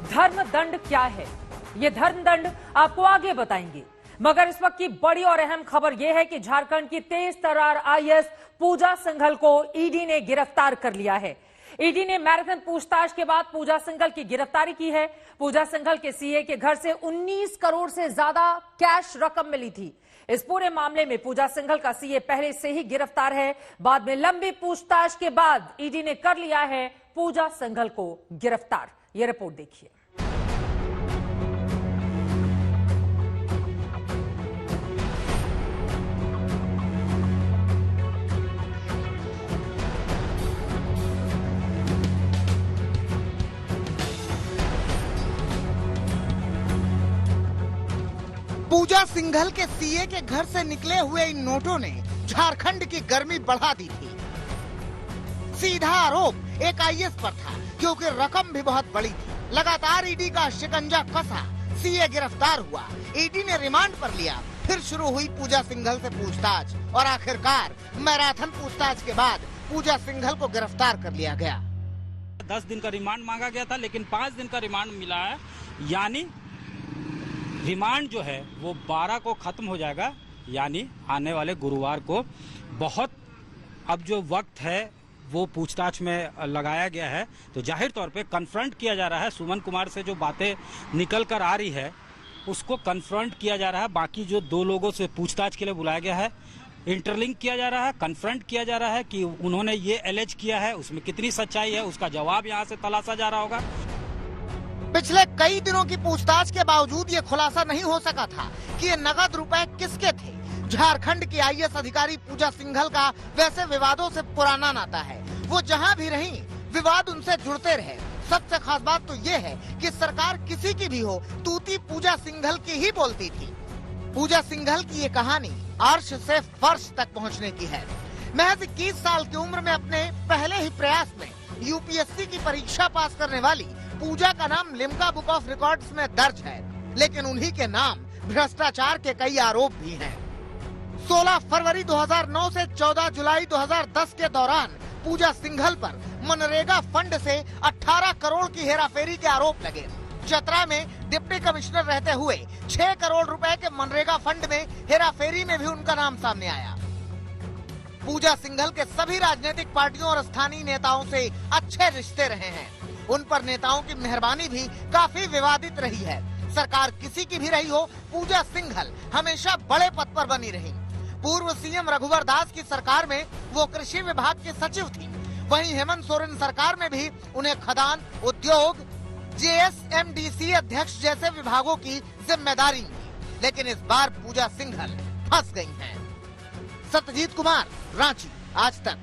धर्म दंड क्या है, ये धर्म दंड आपको आगे बताएंगे। मगर इस वक्त की बड़ी और अहम खबर यह है कि झारखंड की तेज तर्रार आईएएस पूजा सिंघल को ईडी ने गिरफ्तार कर लिया है। ईडी ने मैराथन पूछताछ के बाद पूजा सिंघल की गिरफ्तारी की है। पूजा सिंघल के सीए के घर से 19 करोड़ से ज्यादा कैश रकम मिली थी। इस पूरे मामले में पूजा सिंघल का सीए पहले से ही गिरफ्तार है। बाद में लंबी पूछताछ के बाद ईडी ने कर लिया है पूजा सिंघल को गिरफ्तार। ये रिपोर्ट देखिए। पूजा सिंघल के सीए के घर से निकले हुए इन नोटों ने झारखंड की गर्मी बढ़ा दी थी। सीधा आरोप एक आईएएस पर था क्योंकि रकम भी बहुत बड़ी थी। लगातार ईडी का शिकंजा कसा, सीए गिरफ्तार हुआ, ईडी ने रिमांड पर लिया। फिर शुरू हुई पूजा सिंघल से पूछताछ और आखिरकार मैराथन पूछताछ के बाद पूजा सिंघल को गिरफ्तार कर लिया गया। 10 दिन का रिमांड मांगा गया था, लेकिन 5 दिन का रिमांड मिला है। यानी रिमांड जो है वो 12 को खत्म हो जाएगा, यानी आने वाले गुरुवार को। बहुत अब जो वक्त है वो पूछताछ में लगाया गया है, तो जाहिर तौर पे कन्फ्रंट किया जा रहा है। सुमन कुमार से जो बातें निकल कर आ रही है उसको कन्फ्रंट किया जा रहा है। बाकी जो 2 लोगों से पूछताछ के लिए बुलाया गया है, इंटरलिंक किया जा रहा है, कन्फ्रंट किया जा रहा है कि उन्होंने ये एलेज किया है, उसमें कितनी सच्चाई है, उसका जवाब यहाँ से तलाशा जा रहा होगा। पिछले कई दिनों की पूछताछ के बावजूद ये खुलासा नहीं हो सका था कि ये नगद रुपए किसके थे। झारखंड की आईएएस अधिकारी पूजा सिंघल का वैसे विवादों से पुराना नाता है। वो जहां भी रहीं, विवाद उनसे जुड़ते रहे। सबसे खास बात तो ये है कि सरकार किसी की भी हो, तूती पूजा सिंघल की ही बोलती थी। पूजा सिंघल की ये कहानी अर्श से फर्श तक पहुँचने की है। महज 21 साल की उम्र में अपने पहले ही प्रयास में यूपीएससी की परीक्षा पास करने वाली पूजा का नाम लिम्का बुक ऑफ रिकॉर्ड्स में दर्ज है, लेकिन उन्हीं के नाम भ्रष्टाचार के कई आरोप भी हैं। 16 फरवरी 2009 से 14 जुलाई 2010 के दौरान पूजा सिंघल पर मनरेगा फंड से 18 करोड़ की हेराफेरी के आरोप लगे। चतरा में डिप्टी कमिश्नर रहते हुए 6 करोड़ रुपए के मनरेगा फंड में हेराफेरी में भी उनका नाम सामने आया। पूजा सिंघल के सभी राजनीतिक पार्टियों और स्थानीय नेताओं से अच्छे रिश्ते रहे हैं। उन पर नेताओं की मेहरबानी भी काफी विवादित रही है। सरकार किसी की भी रही हो, पूजा सिंघल हमेशा बड़े पद पर बनी रही। पूर्व सीएम रघुवर दास की सरकार में वो कृषि विभाग के सचिव थी। वहीं हेमंत सोरेन सरकार में भी उन्हें खदान, उद्योग, जेएसएमडीसी अध्यक्ष जैसे विभागों की जिम्मेदारी मिली। लेकिन इस बार पूजा सिंघल फंस गई हैं। सत्यजीत कुमार, रांची, आज तक।